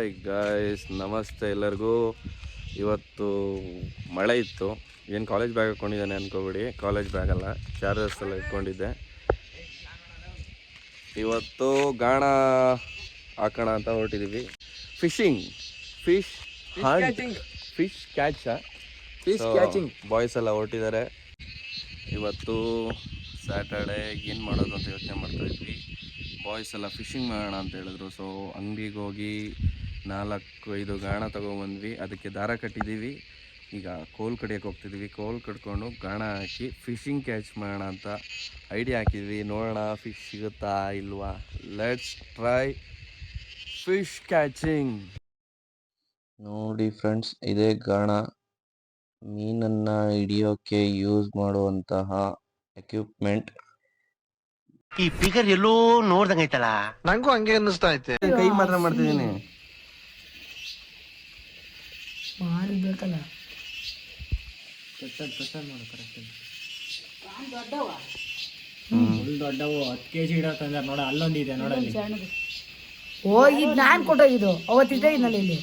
Hi guys, ನಮಸ್ತೆ ಎಲ್ಲರಿಗೂ. ಇವತ್ತು ಮಳೆ ಇತ್ತು. ಏನು ಕಾಲೇಜ್ ಬ್ಯಾಗ್ ಹಾಕ್ಕೊಂಡಿದ್ದಾನೆ ಅನ್ಕೋಬಿಡಿ, ಕಾಲೇಜ್ ಬ್ಯಾಗ್ ಅಲ್ಲ, ಚಾರ್ಜರ್ಸ್ ಎಲ್ಲ ಇಟ್ಕೊಂಡಿದ್ದೆ. ಇವತ್ತು ಗಾಣ ಹಾಕೋಣ ಅಂತ ಹೊರಟಿದ್ದೀವಿ. ಫಿಶಿಂಗ್, ಫಿಶ್ ಕ್ಯಾಚಿಂಗ್ ಬಾಯ್ಸ್ ಎಲ್ಲ ಹೊರಟಿದ್ದಾರೆ. ಇವತ್ತು ಸ್ಯಾಟರ್ಡೆ ಏನು ಮಾಡೋದು ಅಂತ ಯೋಚನೆ ಮಾಡ್ತಾಯಿದ್ವಿ. ಬಾಯ್ಸ್ ಎಲ್ಲ ಫಿಶಿಂಗ್ ಮಾಡೋಣ ಅಂತ ಹೇಳಿದ್ರು. ಸೊ ಅಂಗಡಿಗೆ ಹೋಗಿ 4-5 ಗಾಣ ತೊಗೊಂಬಂದ್ವಿ. ಅದಕ್ಕೆ ದಾರ ಕಟ್ಟಿದ್ದೀವಿ. ಈಗ ಕೋಲ್ ಕಡಿಯೋಕ್ಕೆ ಹೋಗ್ತಿದ್ದೀವಿ. ಕೋಲ್ ಕಟ್ಕೊಂಡು ಗಾಣ ಹಾಕಿ ಫಿಶಿಂಗ್ ಕ್ಯಾಚ್ ಮಾಡೋಣ ಅಂತ ಐಡಿಯಾ ಹಾಕಿದ್ವಿ. ನೋಡೋಣ ಫಿಶ್ ಸಿಗುತ್ತಾ ಇಲ್ವಾ. Let's try fish catching. ನೋಡಿ ಫ್ರೆಂಡ್ಸ್, ಇದೇ ಗಾಣ. ಮೀನನ್ನು ಹಿಡಿಯೋಕ್ಕೆ ಯೂಸ್ ಮಾಡುವಂತಹ ಎಕ್ವಿಪ್ಮೆಂಟ್. ಈ ಫಿಗರ್ ಎಲ್ಲೋ ನೋಡ್ದಂಗೈತಲ್ಲ, ನಂಗೂ ಹಂಗೆ ಅನ್ನಿಸ್ತಾ ಐತೆ. ಕೈ ಮಾತ್ರ ಮಾಡ್ತಿದ್ದೀನಿ. ಬೇಕಲ್ಲ ದೊಡ್ಡವು 10 kg ಇಡತ್ತಂದ್ರೆ ನೋಡ, ಅಲ್ಲೊಂದಿದೆ ನೋಡಲ್ಲಿ. ಹೋಗಿದ್ ನಾನ್ ಕೊಟ್ಟೋಗಿದ್ದು ಅವತ್ತಿದ್ದೆ ಇನ್ನಲ್ಲಿ ಇಲ್ಲಿ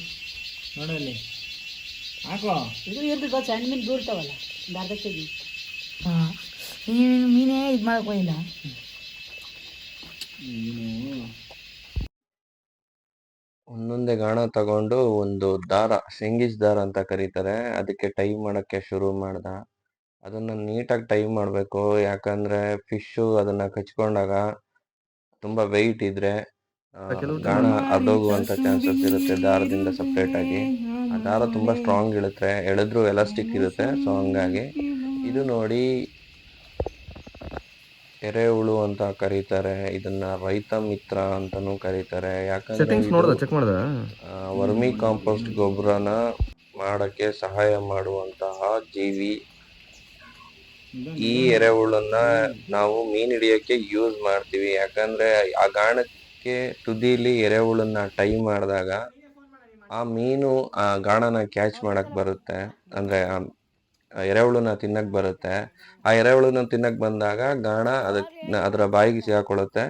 ನೋಡಲ್ಲಿ ಹಾಕೋ. ಇದು ಇರ್ಬೇಕು, ಸಣ್ಣ ಮೀನು ಬೀಳ್ತಾವಲ್ಲ, ಒಂದು ಅರ್ಧ ಕೆಜಿ. ಹಾಂ, ಮೀನೇ ಇದು ಮಾಡಕ್ ಹೋಗಿಲ್ಲ. ಒಂದೊಂದೇ ಗಾಣ ತಗೊಂಡು ಒಂದು ದಾರ, ಶೇಂಗಿಸ್ ದಾರ ಅಂತ ಕರೀತಾರೆ, ಅದಕ್ಕೆ ಟೈ ಮಾಡೋಕ್ಕೆ ಶುರು ಮಾಡ್ದ. ಅದನ್ನು ನೀಟಾಗಿ ಟೈ ಮಾಡಬೇಕು, ಯಾಕಂದ್ರೆ ಫಿಶ್ಶು ಅದನ್ನು ಕಚ್ಕೊಂಡಾಗ ತುಂಬ ವೆಯ್ಟ್ ಇದ್ರೆ ಗಾಣ ಅರ್ಧೋಗುವಂಥ ಚಾನ್ಸಸ್ ಇರುತ್ತೆ ದಾರದಿಂದ ಸಪ್ರೇಟಾಗಿ. ಆ ದಾರ ತುಂಬ ಸ್ಟ್ರಾಂಗ್ ಇರುತ್ತೆ, ಎಳೆದ್ರೂ ಎಲಾಸ್ಟಿಕ್ ಇರುತ್ತೆ. ಸೊ ಹಂಗಾಗಿ ಇದು ನೋಡಿ, ಎರೆಹುಳು ಅಂತ ಕರೀತಾರೆ, ಇದನ್ನ ರೈತ ಮಿತ್ರ ಅಂತಾನೂ ಕರೀತಾರೆ. ಯಾಕಂದ್ರೆ ವರ್ಮಿ ಕಾಂಪೋಸ್ಟ್ ಗೊಬ್ಬರನ ಮಾಡಕ್ಕೆ ಸಹಾಯ ಮಾಡುವಂತಹ ಜೀವಿ. ಈ ಎರೆಹುಳನ್ನ ನಾವು ಮೀನ್ ಹಿಡಿಯಕ್ಕೆ ಯೂಸ್ ಮಾಡ್ತೀವಿ. ಯಾಕಂದ್ರೆ ಆ ಗಾಣಕ್ಕೆ ತುದಿಲಿ ಎರೆಹುಳನ್ನ ಟೈ ಮಾಡಿದಾಗ ಆ ಮೀನು ಆ ಗಾಣನ ಕ್ಯಾಚ್ ಮಾಡಕ್ ಬರುತ್ತೆ, ಅಂದ್ರೆ ಎರೆಹುಳನ ತಿನ್ನಕ್ ಬರುತ್ತೆ. ಆ ಎರೆಹುಳನ ತಿನ್ನಕ್ ಬಂದಾಗ ಗಾಣ ಅದರ ಬಾಯಿಗೆ ಸಿಗಾಕೊಳ್ಳುತ್ತೆ.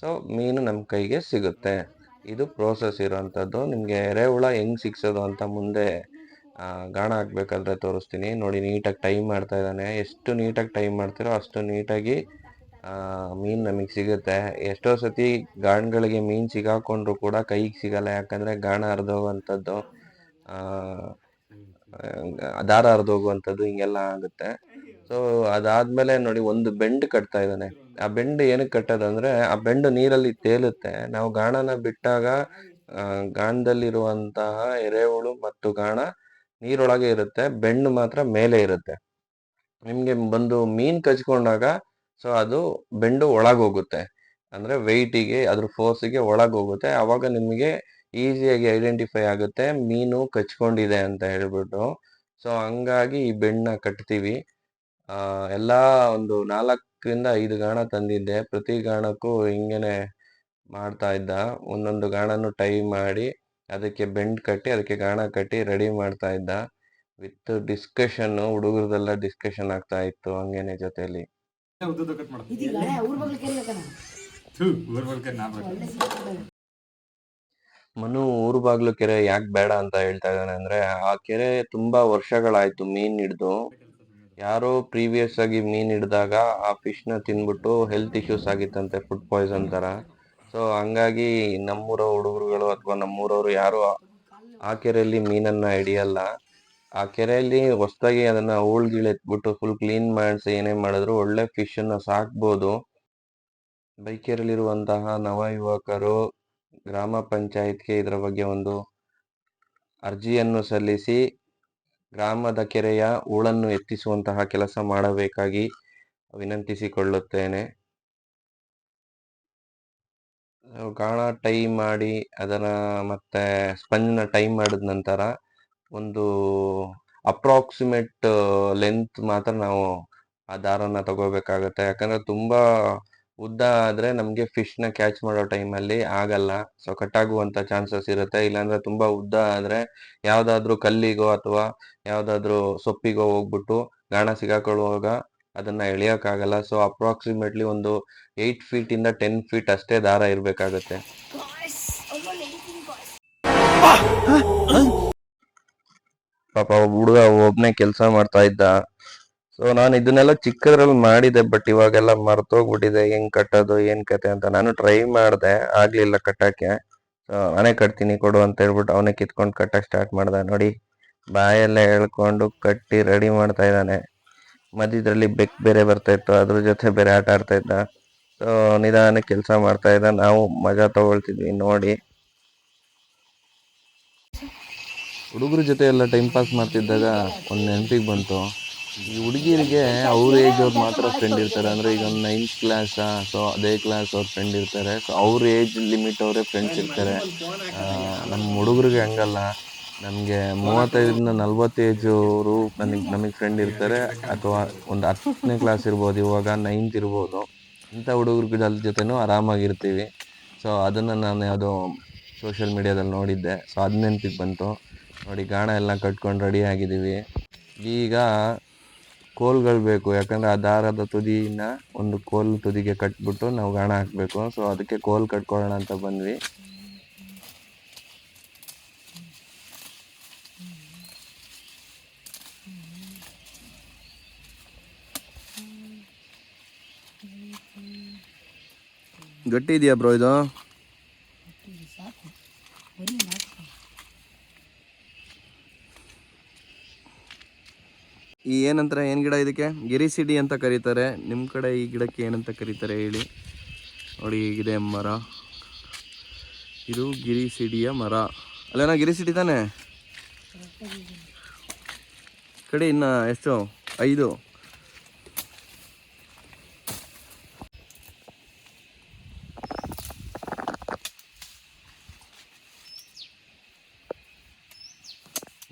ಸೊ ಮೀನು ನಮ್ಮ ಕೈಗೆ ಸಿಗುತ್ತೆ. ಇದು ಪ್ರೋಸೆಸ್ ಇರೋವಂಥದ್ದು. ನಿಮಗೆ ಎರೆಹುಳ ಹೆಂಗ್ ಸಿಕ್ಸೋದು ಅಂತ ಮುಂದೆ ಗಾಣ ಹಾಕ್ಬೇಕಾದ್ರೆ ತೋರಿಸ್ತೀನಿ. ನೋಡಿ, ನೀಟಾಗಿ ಟೈ ಮಾಡ್ತಾ ಇದ್ದಾನೆ. ಎಷ್ಟು ನೀಟಾಗಿ ಟೈ ಮಾಡ್ತಿರೋ ಅಷ್ಟು ನೀಟಾಗಿ ಮೀನು ನಮಗೆ ಸಿಗುತ್ತೆ. ಎಷ್ಟೋ ಸತಿ ಗಾಣಗಳಿಗೆ ಮೀನು ಸಿಗಾಕೊಂಡ್ರು ಕೂಡ ಕೈಗೆ ಸಿಗಲ್ಲ, ಯಾಕಂದ್ರೆ ಗಾಣ ಹರಿದೋಗುವಂಥದ್ದು, ದಾರ ಹರಿದೋಗುವಂಥದ್ದು, ಹಿಂಗೆಲ್ಲ ಆಗುತ್ತೆ. ಸೊ ಅದಾದ್ಮೇಲೆ ನೋಡಿ, ಒಂದು ಬೆಂಡ್ ಕಟ್ತಾ ಇದ್ದಾನೆ. ಆ ಬೆಂಡ್ ಏನಕ್ಕೆ ಕಟ್ಟೋದಂದ್ರೆ, ಆ ಬೆಂಡು ನೀರಲ್ಲಿ ತೇಲುತ್ತೆ. ನಾವು ಗಾಣನ ಬಿಟ್ಟಾಗ ಗಾಣದಲ್ಲಿರುವಂತಹ ಎರೆಹುಳು ಮತ್ತು ಗಾಣ ನೀರೊಳಗೆ ಇರುತ್ತೆ, ಬೆಂಡು ಮಾತ್ರ ಮೇಲೆ ಇರುತ್ತೆ. ನಿಮ್ಗೆ ಬಂದು ಮೀನ್ ಕಚ್ಕೊಂಡಾಗ ಸೊ ಅದು ಬೆಂಡು ಒಳಗೋಗುತ್ತೆ, ಅಂದ್ರೆ ವೆಯ್ಟಿಗೆ, ಅದ್ರ ಫೋರ್ಸಿಗೆ ಒಳಗೋಗುತ್ತೆ. ಅವಾಗ ನಿಮಗೆ ಈಸಿಯಾಗಿ ಐಡೆಂಟಿಫೈ ಆಗುತ್ತೆ ಮೀನು ಕಚ್ಕೊಂಡಿದೆ ಅಂತ ಹೇಳ್ಬಿಟ್ಟು. ಸೊ ಹಂಗಾಗಿ ಈ ಬೆಂಡನ್ನ ಕಟ್ತೀವಿ. ಎಲ್ಲಾ ಒಂದು 4-5 ಗಾಣ ತಂದಿದ್ದೆ. ಪ್ರತಿ ಗಾಣಕ್ಕೂ ಹಿಂಗೇನೆ ಮಾಡ್ತಾ ಇದ್ದ. ಒಂದೊಂದು ಗಾಣನು ಟೈ ಮಾಡಿ ಅದಕ್ಕೆ ಬೆಂಡ್ ಕಟ್ಟಿ ಅದಕ್ಕೆ ಗಾಣ ಕಟ್ಟಿ ರೆಡಿ ಮಾಡ್ತಾ ಇದ್ದ. ವಿತ್ ಡಿಸ್ಕಷನ್, ಹುಡುಗರದೆಲ್ಲ ಡಿಸ್ಕಷನ್ ಆಗ್ತಾ ಇತ್ತು ಹಂಗೇನೆ ಜೊತೆಲಿ. ಮನು ಊರು ಬಾಗ್ಲು ಕೆರೆ ಯಾಕೆ ಬೇಡ ಅಂತ ಹೇಳ್ತಾ ಇದ್ದಾನೆ ಅಂದ್ರೆ, ಆ ಕೆರೆ ತುಂಬಾ ವರ್ಷಗಳಾಯ್ತು ಮೀನ್ ಹಿಡ್ದು. ಯಾರೋ ಪ್ರೀವಿಯಸ್ ಆಗಿ ಮೀನ್ ಹಿಡ್ದಾಗ ಆ ಫಿಶ್ ನ ತಿನ್ಬಿಟ್ಟು ಹೆಲ್ತ್ ಇಶ್ಯೂಸ್ ಆಗಿತ್ತಂತೆ, ಫುಡ್ ಪಾಯ್ಸನ್ ತರ. ಸೊ ಹಂಗಾಗಿ ನಮ್ಮೂರ ಹುಡುಗರುಗಳು ಅಥವಾ ನಮ್ಮೂರವರು ಯಾರು ಆ ಕೆರೆಯಲ್ಲಿ ಮೀನನ್ನ ಹಿಡಿಯಲ್ಲ. ಆ ಕೆರೆಯಲ್ಲಿ ಹೊಸದಾಗಿ ಅದನ್ನ ಹೂಳ್ಗಿಳೆತ್ಬಿಟ್ಟು ಫುಲ್ ಕ್ಲೀನ್ ಮಾಡಿಸಿ ಏನೇ ಮಾಡಿದ್ರು ಒಳ್ಳೆ ಫಿಶ್ ಅನ್ನ ಸಾಕ್ಬೋದು. ಬೈಕೆರೆಯಲ್ಲಿರುವಂತಹ ನವ ಯುವಕರು ಗ್ರಾಮ ಪಂಚಾಯತ್ಗೆ ಇದರ ಬಗ್ಗೆ ಒಂದು ಅರ್ಜಿಯನ್ನು ಸಲ್ಲಿಸಿ ಗ್ರಾಮದ ಕೆರೆಯ ಹೂಳನ್ನು ಎತ್ತಿಸುವಂತಹ ಕೆಲಸ ಮಾಡಬೇಕಾಗಿ ವಿನಂತಿಸಿಕೊಳ್ಳುತ್ತೇನೆ. ಗಾಣ ಟೈ ಮಾಡಿ ಅದನ್ನ ಮತ್ತೆ ಸ್ಪಂಜ್ನ ಟೈ ಮಾಡಿದ ನಂತರ ಒಂದು ಅಪ್ರಾಕ್ಸಿಮೇಟ್ ಲೆಂತ್ ಮಾತ್ರ ನಾವು ಆ ದಾರನ ತಗೋಬೇಕಾಗತ್ತೆ. ಯಾಕಂದ್ರೆ ತುಂಬಾ ಉದ್ದ ಆದ್ರೆ ನಮ್ಗೆ ಫಿಶ್ ನ ಕ್ಯಾಚ್ ಮಾಡೋ ಟೈಮಲ್ಲಿ ಆಗಲ್ಲ, ಸೊ ಕಟ್ಟಾಗುವಂತ ಚಾನ್ಸಸ್ ಇರುತ್ತೆ. ಇಲ್ಲಾಂದ್ರೆ ತುಂಬಾ ಉದ್ದ ಆದ್ರೆ ಯಾವ್ದಾದ್ರು ಕಲ್ಲಿಗೋ ಅಥವಾ ಯಾವ್ದಾದ್ರು ಸೊಪ್ಪಿಗೋ ಹೋಗ್ಬಿಟ್ಟು ಗಾಣ ಸಿಗಾಕೊಳ್ಳುವಾಗ ಅದನ್ನ ಎಳಿಯಕ್ಕಾಗಲ್ಲ. ಸೊ ಅಪ್ರಾಕ್ಸಿಮೇಟ್ಲಿ ಒಂದು 8 feet ಇಂದ 10 feet ಅಷ್ಟೇ ದಾರ ಇರ್ಬೇಕಾಗತ್ತೆ. ಪಾಪ ಹುಡುಗ ಒಬ್ನೇ ಕೆಲಸ ಮಾಡ್ತಾ ಇದ್ದ. ಸೊ ನಾನು ಇದನ್ನೆಲ್ಲ ಚಿಕ್ಕದ್ರಲ್ಲಿ ಮಾಡಿದೆ, ಬಟ್ ಇವಾಗೆಲ್ಲ ಮರ್ತೋಗ್ಬಿಟ್ಟಿದೆ ಹೆಂಗ್ ಕಟ್ಟೋದು ಏನ್ ಕತೆ ಅಂತ. ನಾನು ಟ್ರೈ ಮಾಡಿದೆ, ಆಗ್ಲಿಲ್ಲ ಕಟ್ಟಕ್ಕೆ. ಸೊ ನಾನೇ ಕಟ್ತೀನಿ ಕೊಡು ಅಂತ ಹೇಳ್ಬಿಟ್ಟು ಅವನೇ ಕಿತ್ಕೊಂಡು ಕಟ್ಟಕ್ಕೆ ಸ್ಟಾರ್ಟ್ ಮಾಡ್ದೆ. ನೋಡಿ ಬಾಯೆಲ್ಲ ಎಳ್ಕೊಂಡು ಕಟ್ಟಿ ರೆಡಿ ಮಾಡ್ತಾ ಇದ್ದಾನೆ. ಮಧ್ಯದಲ್ಲಿ ಬೆಕ್ ಬೇರೆ ಬರ್ತಾ ಇತ್ತು, ಅದ್ರ ಜೊತೆ ಬೇರೆ ಆಟ ಆಡ್ತಾ ಇದ್ದ. ಸೊ ನಿಧಾನ ಕೆಲಸ ಮಾಡ್ತಾ ಇದ್ದ, ನಾವು ಮಜಾ ತಗೊಳ್ತಿದ್ವಿ ನೋಡಿ. ಹುಡುಗರ ಜೊತೆ ಎಲ್ಲ ಟೈಮ್ ಪಾಸ್ ಮಾಡ್ತಿದ್ದಾಗ ಒಂದು ನೆನಪಿಗೆ ಬಂತು, ಈ ಹುಡುಗಿರಿಗೆ ಅವ್ರ ಏಜ್ ಅವ್ರು ಮಾತ್ರ ಫ್ರೆಂಡ್ ಇರ್ತಾರೆ. ಅಂದರೆ ಈಗ ಒಂದು 9th ಕ್ಲಾಸಾ, ಸೊ ಅದೇ ಕ್ಲಾಸ್ ಅವ್ರ ಫ್ರೆಂಡ್ ಇರ್ತಾರೆ. ಸೊ ಅವ್ರ ಏಜ್ ಲಿಮಿಟ್ ಅವರೇ ಫ್ರೆಂಡ್ಸ್ ಇರ್ತಾರೆ. ನಮ್ಮ ಹುಡುಗರಿಗೆ ಹಂಗಲ್ಲ, ನಮಗೆ 35ರಿಂದ 40 ಏಜವರು ನಮಗೆ ಫ್ರೆಂಡ್ ಇರ್ತಾರೆ. ಅಥವಾ ಒಂದು 10ನೇ ಕ್ಲಾಸ್ ಇರ್ಬೋದು, ಇವಾಗ 9th ಇರ್ಬೋದು. ಇಂಥ ಹುಡುಗರ ಜೊತೆನೂ ಆರಾಮಾಗಿರ್ತೀವಿ. ಸೊ ಅದನ್ನು ನಾನು ಯಾವುದೋ ಸೋಷಿಯಲ್ ಮೀಡಿಯಾದಲ್ಲಿ ನೋಡಿದ್ದೆ. ಸೊ ಅದು ನೆನಪಿಗೆ ಬಂತು. ನೋಡಿ ಗಾಣ ಎಲ್ಲ ಕಟ್ಕೊಂಡು ರೆಡಿ ಆಗಿದ್ದೀವಿ. ಈಗ ಕೋಲ್ಗಳು ಬೇಕು, ಯಾಕಂದರೆ ಆ ದಾರದ ತುದಿನ ಒಂದು ಕೋಲ್ ತುದಿಗೆ ಕಟ್ಬಿಟ್ಟು ನಾವು ಗಾಣ ಹಾಕಬೇಕು. ಸೊ ಅದಕ್ಕೆ ಕೋಲ್ ಕಟ್ಕೊಳ್ಳೋಣ ಅಂತ ಬಂದ್ವಿ. ಗಟ್ಟಿ ಇದೆಯಾ ಬ್ರೋ ಇದು? ಈ ಏನಂತಾರೆ, ಏನು ಗಿಡ ಇದಕ್ಕೆ? ಗಿರಿಸಿಡಿ ಅಂತ ಕರೀತಾರೆ. ನಿಮ್ಮ ಕಡೆ ಈ ಗಿಡಕ್ಕೆ ಏನಂತ ಕರೀತಾರೆ ಹೇಳಿ. ನೋಡಿ ಹೀಗಿದೆ ಮರ, ಇದು ಗಿರಿಸಿಡಿಯ ಮರ. ಅಲ್ಲೇನೋ ಗಿರಿಸಿಡಿ ತಾನೆ ಕಡೆ. ಇನ್ನು ಎಷ್ಟು? 5.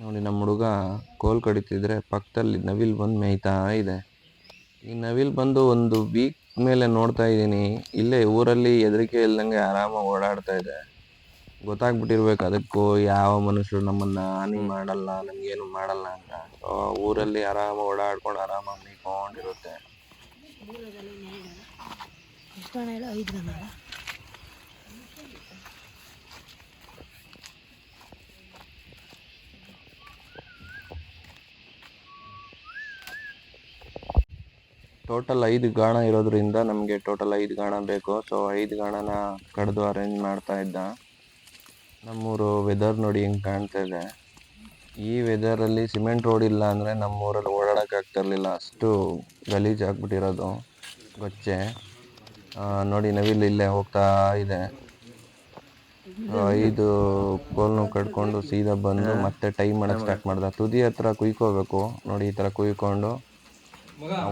ನೋಡಿ ನಮ್ಮ ಹುಡುಗ ಕೋಲ್ ಕಡಿತಿದ್ರೆ ಪಕ್ಕದಲ್ಲಿ ನವಿಲ್ ಬಂದು ಮೇಯ್ತಾ ಇದೆ. ಈ ನವಿಲ್ ಬಂದು ಒಂದು ವೀಕ್ ಮೇಲೆ ನೋಡ್ತಾ ಇದ್ದೀನಿ, ಇಲ್ಲೇ ಊರಲ್ಲಿ ಹೆದರಿಕೆ ಇಲ್ದಂಗೆ ಆರಾಮಾಗಿ ಓಡಾಡ್ತಾ ಇದೆ. ಗೊತ್ತಾಗ್ಬಿಟ್ಟಿರ್ಬೇಕು ಅದಕ್ಕೂ ಯಾವ ಮನುಷ್ಯರು ನಮ್ಮನ್ನ ಹಾನಿ ಮಾಡಲ್ಲ, ನಮಗೇನು ಮಾಡಲ್ಲ ಅಂತ. ಸೊ ಊರಲ್ಲಿ ಆರಾಮಾಗಿ ಓಡಾಡ್ಕೊಂಡು ಆರಾಮಾಗಿ ಮೇಯ್ಕೊಂಡಿರುತ್ತೆ. ಟೋಟಲ್ 5 ಗಾಣ ಇರೋದ್ರಿಂದ ನಮಗೆ ಟೋಟಲ್ 5 ಗಾಣ ಬೇಕು. ಸೊ 5 ಗಾಣನ ಕಡ್ದು ಅರೇಂಜ್ ಮಾಡ್ತಾ ಇದ್ದ. ನಮ್ಮೂರು ವೆದರ್ ನೋಡಿ ಹೆಂಗೆ ಕಾಣ್ತಾ ಇದೆ. ಈ ವೆದರಲ್ಲಿ ಸಿಮೆಂಟ್ ರೋಡ್ ಇಲ್ಲ ಅಂದರೆ ನಮ್ಮೂರಲ್ಲಿ ಓಡಾಡೋಕೆ ಆಗ್ತಿರ್ಲಿಲ್ಲ, ಅಷ್ಟು ಗಲೀಜು ಆಗ್ಬಿಟ್ಟಿರೋದು ಗೊಚ್ಚೆ. ನೋಡಿ ನವಿಲ್ ಇಲ್ಲೇ ಹೋಗ್ತಾ ಇದೆ. 5 ಕೋಲ್ನು ಕಟ್ಕೊಂಡು ಸೀದಾ ಬಂದು ಮತ್ತೆ ಟೈ ಮಾಡೋಕ್ಕೆ ಸ್ಟಾರ್ಟ್ ಮಾಡ್ದೆ. ತುದಿ ಹತ್ರ ಕುಯ್ಕೋಬೇಕು ನೋಡಿ, ಈ ಥರ ಕುಯ್ಕೊಂಡು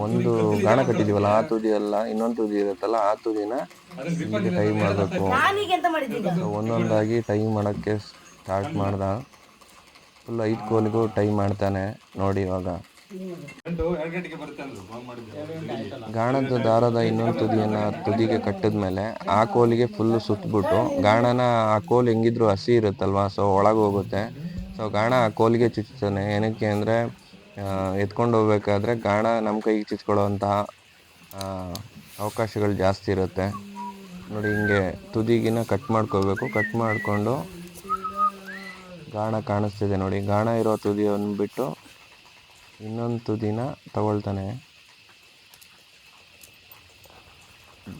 ಒಂದು ಗಾಣ ಕಟ್ಟಿದೀವಲ್ಲ ಆ ತುದಿ ಅಲ್ಲ, ಇನ್ನೊಂದು ತುದಿ ಇರುತ್ತಲ್ಲ ಆ ತುದಿನ ಹೀಗೆ ಟೈ ಮಾಡಬೇಕು. ಒಂದೊಂದಾಗಿ ಟೈ ಮಾಡೋಕ್ಕೆ ಸ್ಟಾರ್ಟ್ ಮಾಡ್ದ. ಫುಲ್ 5 ಕೋಲಿಗೂ ಟೈ ಮಾಡ್ತಾನೆ ನೋಡಿ. ಇವಾಗ ಗಾಣದ ದಾರದ ಇನ್ನೊಂದು ತುದಿಗೆ ಕಟ್ಟಿದ್ಮೇಲೆ ಆ ಕೋಲಿಗೆ ಫುಲ್ಲು ಸುತ್ತಬಿಟ್ಟು ಗಾಣನ, ಆ ಕೋಲ್ ಹೆಂಗಿದ್ರು ಹಸಿ ಇರುತ್ತಲ್ವ, ಸೊ ಒಳಗೆ ಹೋಗುತ್ತೆ. ಸೊ ಗಾಣ ಆ ಕೋಲಿಗೆ ಚುಚ್ತಾನೆ. ಏನಕ್ಕೆ ಅಂದರೆ ಎತ್ಕೊಂಡು ಹೋಗ್ಬೇಕಾದ್ರೆ ಗಾಣ ನಮ್ಮ ಕೈಗೆ ಚುಚ್ಕೊಳ್ಳೋವಂತಹ ಅವಕಾಶಗಳು ಜಾಸ್ತಿ ಇರುತ್ತೆ. ನೋಡಿ ಹಿಂಗೆ ತುದಿಗಿನ ಕಟ್ ಮಾಡ್ಕೋಬೇಕು. ಕಟ್ ಮಾಡಿಕೊಂಡು ಗಾಣ ಕಾಣಿಸ್ತಿದೆ ನೋಡಿ, ಗಾಣ ಇರೋ ತುದಿಯನ್ನು ಬಿಟ್ಟು ಇನ್ನೊಂದು ತುದಿನ ತಗೊಳ್ತಾನೆ.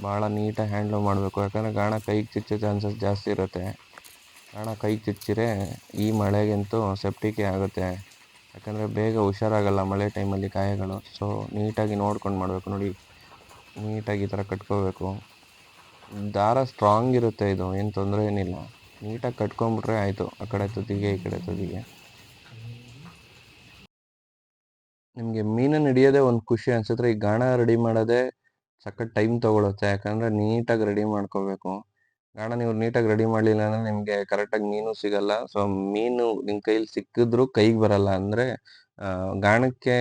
ಭಾಳ ನೀಟಾಗಿ ಹ್ಯಾಂಡ್ಲ್ ಮಾಡಬೇಕು, ಯಾಕಂದರೆ ಗಾಣ ಕೈಗೆ ಚುಚ್ಚೋ ಚಾನ್ಸಸ್ ಜಾಸ್ತಿ ಇರುತ್ತೆ. ಗಾಣ ಕೈಗೆ ಚುಚ್ಚಿರೆ ಈ ಮಳೆಗಂತೂ ಸೆಪ್ಟಿಕೆ ಆಗುತ್ತೆ, ಯಾಕಂದರೆ ಬೇಗ ಹುಷಾರಾಗಲ್ಲ ಮಳೆ ಟೈಮಲ್ಲಿ ಕಾಯಗಳು. ಸೊ ನೀಟಾಗಿ ನೋಡ್ಕೊಂಡು ಮಾಡಬೇಕು ನೋಡಿ, ನೀಟಾಗಿ ಈ ಥರ ಕಟ್ಕೋಬೇಕು. ದಾರ ಸ್ಟ್ರಾಂಗ್ ಇರುತ್ತೆ, ಇದು ಏನು ತೊಂದರೆ ಏನಿಲ್ಲ. ನೀಟಾಗಿ ಕಟ್ಕೊಂಡ್ಬಿಟ್ರೆ ಆಯಿತು, ಆ ಕಡೆ ತುದಿಗೆ ಈ ಕಡೆ ತುದಿಗೆ. ನಿಮಗೆ ಮೀನನ್ನು ಹಿಡಿಯೋದೇ ಒಂದು ಖುಷಿ ಅನಿಸಿದ್ರೆ ಈ ಗಾಣ ರೆಡಿ ಮಾಡೋದೇ ಸಖತ್ ಟೈಮ್ ತೊಗೊಳುತ್ತೆ, ಯಾಕಂದರೆ ನೀಟಾಗಿ ರೆಡಿ ಮಾಡ್ಕೋಬೇಕು. ಗಾಣ ನೀವು ನೀಟಾಗಿ ರೆಡಿ ಮಾಡಲಿಲ್ಲ ಅಂದರೆ ನಿಮಗೆ ಕರೆಕ್ಟಾಗಿ ಮೀನು ಸಿಗಲ್ಲ. ಸೊ ಮೀನು ನಿಮ್ಮ ಕೈಲಿ ಸಿಕ್ಕಿದ್ರೂ ಕೈಗೆ ಬರಲ್ಲ. ಅಂದರೆ ಗಾಣಕ್ಕೆ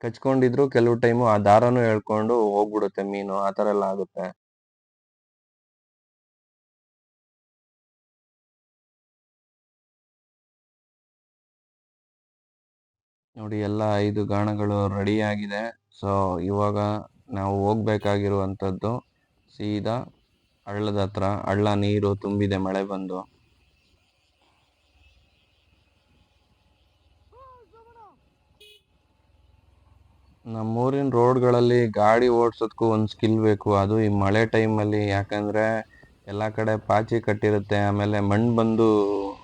ಕಚ್ಕೊಂಡಿದ್ರು ಕೆಲವು ಟೈಮು ಆ ದಾರನೂ ಎಳ್ಕೊಂಡು ಹೋಗ್ಬಿಡುತ್ತೆ ಮೀನು, ಆ ಥರ ಎಲ್ಲ ಆಗುತ್ತೆ. ನೋಡಿ ಎಲ್ಲ 5 ಗಾಣಗಳು ರೆಡಿ ಆಗಿದೆ. ಸೊ ಇವಾಗ ನಾವು ಹೋಗ್ಬೇಕಾಗಿರುವಂಥದ್ದು ಸೀದಾ ಹಳ್ಳದ ಹತ್ರ. ಹಳ್ಳ ನೀರು ತುಂಬಿದೆ ಮಳೆ ಬಂದು. ನಮ್ಮೂರಿನ ರೋಡ್ಗಳಲ್ಲಿ ಗಾಡಿ ಓಡಿಸೋದಕ್ಕೂ ಒಂದು ಸ್ಕಿಲ್ ಬೇಕು, ಅದು ಈ ಮಳೆ ಟೈಮಲ್ಲಿ. ಯಾಕಂದರೆ ಎಲ್ಲ ಕಡೆ ಪಾಚಿ ಕಟ್ಟಿರುತ್ತೆ, ಆಮೇಲೆ ಮಣ್ಣು ಬಂದು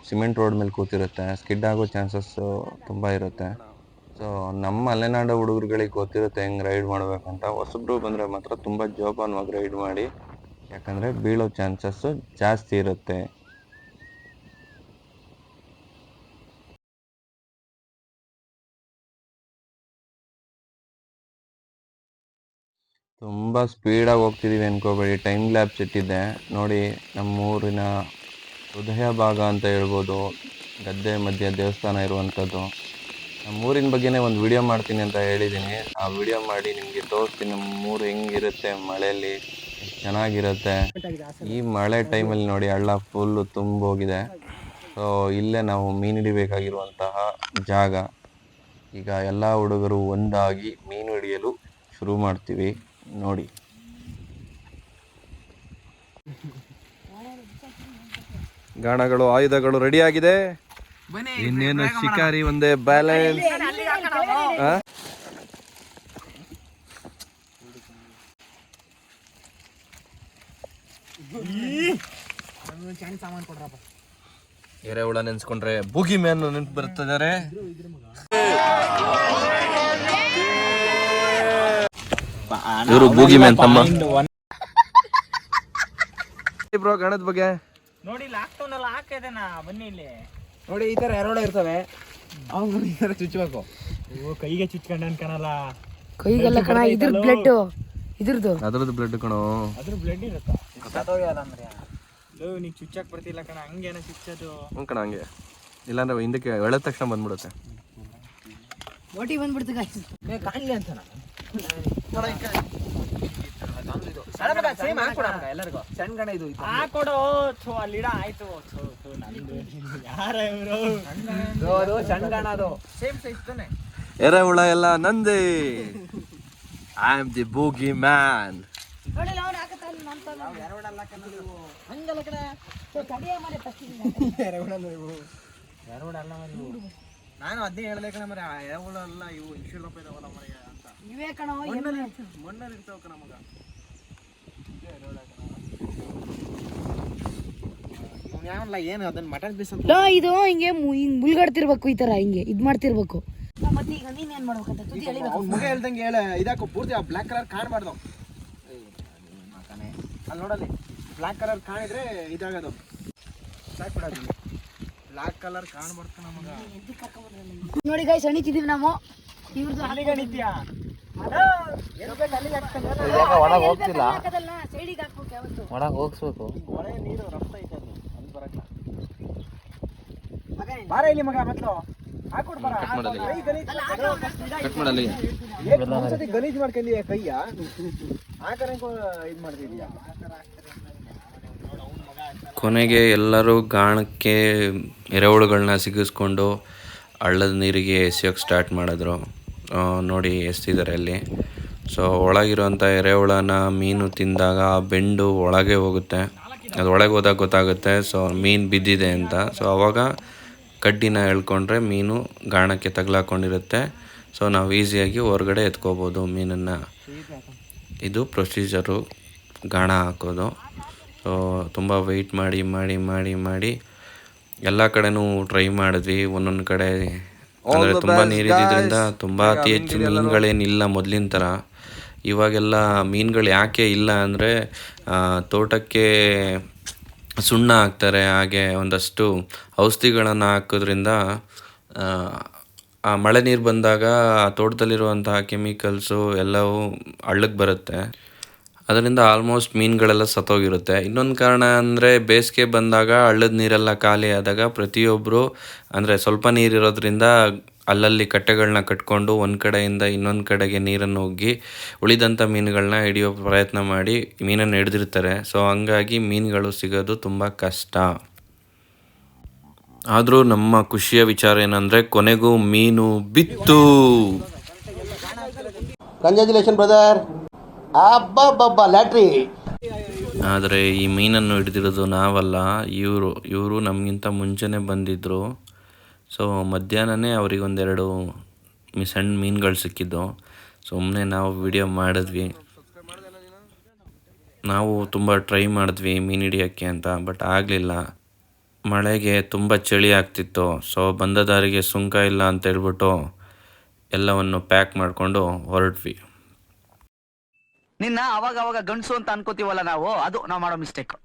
ಸಿಮೆಂಟ್ ರೋಡ್ ಮೇಲೆ ಕೂತಿರುತ್ತೆ, ಸ್ಕಿಡ್ ಆಗೋ ಚಾನ್ಸಸ್ಸು ತುಂಬ ಇರುತ್ತೆ. ಸೊ ನಮ್ಮ ಮಲೆನಾಡು ಹುಡುಗರುಗಳಿಗೆ ಗೊತ್ತಿರುತ್ತೆ ಹೆಂಗೆ ರೈಡ್ ಮಾಡಬೇಕಂತ. ಹೊಸಬ್ರು ಬಂದರೆ ಮಾತ್ರ ತುಂಬ ಜೋಪಾನವಾಗಿ ರೈಡ್ ಮಾಡಿ, ಯಾಕಂದರೆ ಬೀಳೋ ಚಾನ್ಸಸ್ಸು ಜಾಸ್ತಿ ಇರುತ್ತೆ. ತುಂಬ ಸ್ಪೀಡಾಗಿ ಹೋಗ್ತಿದ್ದೀವಿ ಅನ್ಕೋಬೇಡಿ, ಟೈಮ್ ಲ್ಯಾಬ್ಸ್ ಇಟ್ಟಿದ್ದೆ ನೋಡಿ. ನಮ್ಮೂರಿನ ಹೃದಯ ಭಾಗ ಅಂತ ಹೇಳ್ಬೋದು, ಗದ್ದೆ ಮಧ್ಯೆ ದೇವಸ್ಥಾನ ಇರುವಂಥದ್ದು. ನಮ್ಮೂರಿನ ಬಗ್ಗೆನೇ ಒಂದು ವಿಡಿಯೋ ಮಾಡ್ತೀನಿ ಅಂತ ಹೇಳಿದ್ದೀನಿ. ಆ ವಿಡಿಯೋ ಮಾಡಿ ನಿಮಗೆ ತೋರಿಸ್ತೀನಿ ನಮ್ಮೂರು ಹೆಂಗಿರುತ್ತೆ ಮಳೆಯಲ್ಲಿ, ಎಷ್ಟು ಚೆನ್ನಾಗಿರುತ್ತೆ. ಈ ಮಳೆ ಟೈಮಲ್ಲಿ ನೋಡಿ ಹಳ್ಳ ಫುಲ್ಲು ತುಂಬೋಗಿದೆ. ಸೊ ಇಲ್ಲೇ ನಾವು ಮೀನು ಹಿಡಿಬೇಕಾಗಿರುವಂತಹ ಜಾಗ. ಈಗ ಎಲ್ಲ ಹುಡುಗರು ಒಂದಾಗಿ ಮೀನು ಹಿಡಿಯಲು ಶುರು ಮಾಡ್ತೀವಿ ನೋಡಿ. ಗಾಣಗಳು, ಆಯುಧಗಳು ರೆಡಿ ಆಗಿದೆ. ಇನ್ನೇನು ಶಿಕಾರಿ ಒಂದೇ ಬ್ಯಾಲೆನ್ಸ್. ಎರೆಹುಳ ನೆನ್ಸ್ಕೊಂಡ್ರೆ ಬೂಗಿ ಮ್ಯಾನ್ ನೆನ್ಪು ಬರ್ತಿದ್ದಾರೆ. ಇವರು ಬೂಗಿ ಮ್ಯಾನ್ ತಮ್ಮ. ಬ್ರೋ ಗಣದ ಬಗ್ಗೆ ನೋಡಿ, ಲಾಕ್ಡೌನ್ ಎಲ್ಲ ಹಾಕಿದೆನಾ, ಬನ್ನಿ ಇಲ್ಲಿ ನೋಡಿ. ಈ ತರ ಎರೋಳ ಇರ್ತವೆ, ಅವ್ನು ಈ ತರ ಚುಚ್ಚಬೇಕು. ಕೈಗೆ ಚುಚ್ಕೊಂಡ ಅನ್ಕನಲ್ಲ, ಕೈಗೆಲ್ಲ ಕಣ, ಇದ್ರದ್ದು ಬ್ಲಡ್, ಇದ್ರದ್ದು ಅದ್ರದ್ದು ಬ್ಲಡ್ ಕಣೋ. ಅದ್ರ ಬ್ಲಡ್ ಇರುತ್ತಾ? ಅಂದ್ರೆ ನೀ ಚುಚ್ಚಕ್ ಬರ್ತಿಲ್ಲ ಕಣ, ಹಂಗೇನ ಚುಚ್ಚೋದು? ಹ್ಞೂ ಕಣ ಹಂಗೆ, ಇಲ್ಲಾಂದ್ರೆ ಹಿಂದಕ್ಕೆ ಎಳೆದ ತಕ್ಷಣ ಬಂದ್ಬಿಡುತ್ತೆ. ಓಟಿ ಬಂದ್ಬಿಡ್ತು ಗಾಯ್ಸ್. ಕಾಣ್ಲಿ ಅಂತ ಎಲ್ಲರಿಗೂ ಸಣ್ಣ ಗಣ ಇದು ಹಾಕೊಡು. ಅಲ್ಲಿಡ ಆಯ್ತು. ಯಾರ ಇವರು? ಅದು ಸಣ್ಣ ಗಣ, ಅದು ಸೇಮ್ ಸೈಜ್ ತಾನೆ. ಎರೆಹುಳ ಎಲ್ಲ ನಂದೇ. I am the bogeyman. ನಾನು ಅದೇ ಹೇಳ್ಬೇಕಣ ಮರ, ಎರೆಹುಳ ಅಲ್ಲ ಇವು, ಇನ್ಶೂಲಪ್ಪ ಇದಾವಲ್ಲ ಮರ ಅಂತ. ಇವೇ ಕಣ ಮಣ್ಣಲ್ಲಿ ಇರ್ತಾವ ಕಣ ಮಗ. ಏನು ಅದನ್ನ ಮಟನ್ ಪೀಸ್ ಅಂತ ಇದು ಹಿಂಗೆ ಹಿಂಗ್ ಮುಳ್ಗಾಡ್ತಿರ್ಬೇಕು, ಈ ತರ ಹಿಂಗೆ ಇದ್ ಮಾಡ್ತಿರ್ಬೇಕು. ಮತ್ತೆ ಈಗ ನೀನ್ ಏನ್ ಮಾಡ್ಬೇಕಂತ ತುದಿ ಎಳಿಬೇಕು. ಮುಗ ಹೇಳ್ದಂಗೆ ಹೇಳ, ಇದಾಕು ಪೂರ್ತಿ ಆ ಬ್ಲ್ಯಾಕ್ ಕಲರ್ ಕಾಣ್ಬಾರ್ದು. ಅಲ್ಲಿ ನೋಡಲ್ಲಿ ಬ್ಲ್ಯಾಕ್ ಕಲರ್ ಕಾಣಿದ್ರೆ ಇದಾಗೋದು ಸಾಕ್ಬಿಡೋದು. ಬ್ಲ್ಯಾಕ್ ಕಲರ್ ಕಾಣ್ಬಾರ್ದು ನಮಗ. ನೋಡಿ ಗಾಯ್ಸ್, ಅಣಿತಿದೀವಿ ನಾವು. ಇವ್ರದ್ದು ಒಳಗೆ ಹೋಗ್ತಿಲ್ಲ, ಸೈಡಿಗೆ ಹಾಕ್ಬೇಕು ಯಾವತ್ತು. ಒಳಗೆ ಹೋಗ್ಸ್ಬೇಕು. ಒಳ್ಳೆ ನೀರು ರಫ್ತ ಐತೆ ಅದು, ಅಲ್ಲಿ ಬರಲ್ಲ. ಬಾರ ಇಲ್ಲಿ ಮಗ, ಮೊದ್ಲು ಹಾಕೊಡ್ ಬರ. ಕಟ್ ಮಾಡಲಿ. ಒಂದ್ಸತಿ ಗಲೀಜ್ ಮಾಡ್ಕೊಂಡಿಯ ಕೈಯ, ಆ ಕಡೆ ಇದು ಮಾಡ್ತಿದ್ಯಾ. ಕೊನೆಗೆ ಎಲ್ಲರೂ ಗಾಣಕ್ಕೆ ಎರೆಹುಳುಗಳನ್ನ ಸಿಗಿಸ್ಕೊಂಡು ಹಳ್ಳದ ನೀರಿಗೆ ಎಸೆಯೋಕ್ಕೆ ಸ್ಟಾರ್ಟ್ ಮಾಡಿದ್ರು. ನೋಡಿ ಎಸ್ತಿದ್ದಾರೆ ಅಲ್ಲಿ. ಸೊ ಒಳಗಿರುವಂಥ ಎರೆಹುಳನ ಮೀನು ತಿಂದಾಗ ಆ ಬೆಂಡು ಒಳಗೆ ಹೋಗುತ್ತೆ, ಅದು ಒಳಗೆ ಹೋದಾಗ ಗೊತ್ತಾಗುತ್ತೆ ಸೊ ಮೀನು ಬಿದ್ದಿದೆ ಅಂತ. ಸೊ ಆವಾಗ ಕಡ್ಡಿನ ಎಳ್ಕೊಂಡ್ರೆ ಮೀನು ಗಾಣಕ್ಕೆ ತಗಲಾಕೊಂಡಿರುತ್ತೆ. ಸೊ ನಾವು ಈಸಿಯಾಗಿ ಹೊರಗಡೆ ಎತ್ಕೋಬೋದು ಮೀನನ್ನು. ಇದು ಪ್ರೊಸೀಜರು ಗಾಣ ಹಾಕೋದು. ಸೊ ತುಂಬ ವೆಯ್ಟ್ ಮಾಡಿ ಮಾಡಿ ಮಾಡಿ ಮಾಡಿ ಎಲ್ಲ ಕಡೆನೂ ಟ್ರೈ ಮಾಡಿದ್ವಿ. ಒಂದೊಂದು ಕಡೆ ಅಂದರೆ ತುಂಬ ನೀರಿದ್ದರಿಂದ ತುಂಬ ಅತಿ ಹೆಚ್ಚು ಮೀನುಗಳೇನಿಲ್ಲ ಮೊದಲಿನ ಥರ. ಇವಾಗೆಲ್ಲ ಮೀನುಗಳು ಯಾಕೆ ಇಲ್ಲ ಅಂದರೆ ತೋಟಕ್ಕೆ ಸುಣ್ಣ ಹಾಕ್ತಾರೆ, ಹಾಗೆ ಒಂದಷ್ಟು ಔಷಧಿಗಳನ್ನು ಹಾಕೋದ್ರಿಂದ ಆ ಮಳೆ ನೀರು ಬಂದಾಗ ಆ ತೋಟದಲ್ಲಿರುವಂತಹ ಕೆಮಿಕಲ್ಸು ಎಲ್ಲವೂ ಹಳ್ಳಕ್ಕೆ ಬರುತ್ತೆ. ಅದರಿಂದ ಆಲ್ಮೋಸ್ಟ್ ಮೀನುಗಳೆಲ್ಲ ಸತ್ತೋಗಿರುತ್ತೆ. ಇನ್ನೊಂದು ಕಾರಣ ಅಂದರೆ ಬೇಸಿಗೆ ಬಂದಾಗ ಹಳ್ಳದ ನೀರೆಲ್ಲ ಖಾಲಿ ಆದಾಗ ಪ್ರತಿಯೊಬ್ಬರು ಅಂದರೆ ಸ್ವಲ್ಪ ನೀರಿರೋದ್ರಿಂದ ಅಲ್ಲಲ್ಲಿ ಕಟ್ಟೆಗಳನ್ನ ಕಟ್ಕೊಂಡು ಒಂದು ಕಡೆಯಿಂದ ಇನ್ನೊಂದು ಕಡೆಗೆ ನೀರನ್ನು ಹೋಗಿ ಉಳಿದಂಥ ಮೀನುಗಳನ್ನ ಹಿಡಿಯೋ ಪ್ರಯತ್ನ ಮಾಡಿ ಮೀನನ್ನು ಹಿಡಿದಿರ್ತಾರೆ. ಸೊ ಹಂಗಾಗಿ ಮೀನುಗಳು ಸಿಗೋದು ತುಂಬ ಕಷ್ಟ. ಆದರೂ ನಮ್ಮ ಖುಷಿಯ ವಿಚಾರ ಏನಂದರೆ ಕೊನೆಗೂ ಮೀನು ಬಿತ್ತು. ಕಂಗ್ರ್ಯಾಚುಲೇಷನ್ ಬ್ರದರ್, ಅಬ್ಬಬ್ಬಬ್ಬ ಲ್ಯಾಟ್ರಿ. ಆದರೆ ಈ ಮೀನನ್ನು ಹಿಡಿದಿರೋದು ನಾವಲ್ಲ, ಇವರು ನಮಗಿಂತ ಮುಂಚೆನೇ ಬಂದಿದ್ದರು. ಸೊ ಮಧ್ಯಾಹ್ನನೇ ಅವರಿಗೊಂದೆರಡು ಸಣ್ಣ ಮೀನುಗಳು ಸಿಕ್ಕಿದ್ದು. ಸುಮ್ಮನೆ ನಾವು ವಿಡಿಯೋ ಮಾಡಿದ್ವಿ. ನಾವು ತುಂಬ ಟ್ರೈ ಮಾಡಿದ್ವಿ ಮೀನು ಹಿಡಿಯೋಕ್ಕೆ ಅಂತ, ಬಟ್ ಆಗಲಿಲ್ಲ. ಮಳೆಗೆ ತುಂಬ ಚಳಿ ಆಗ್ತಿತ್ತು. ಸೊ ಬಂದ ದಾರಿಗೆ ಸುಂಕ ಇಲ್ಲ ಅಂತ ಹೇಳ್ಬಿಟ್ಟು ಎಲ್ಲವನ್ನು ಪ್ಯಾಕ್ ಮಾಡಿಕೊಂಡು ಹೊರಟ್ವಿ. ನಿನ್ನ ಅವಾಗ ಅವಾಗ ಗಂಡಸು ಅಂತ ಅನ್ಕೋತೀವಲ್ಲ ನಾವು, ಅದು ನಾವು ಮಾಡೋ ಮಿಸ್ಟೇಕ್.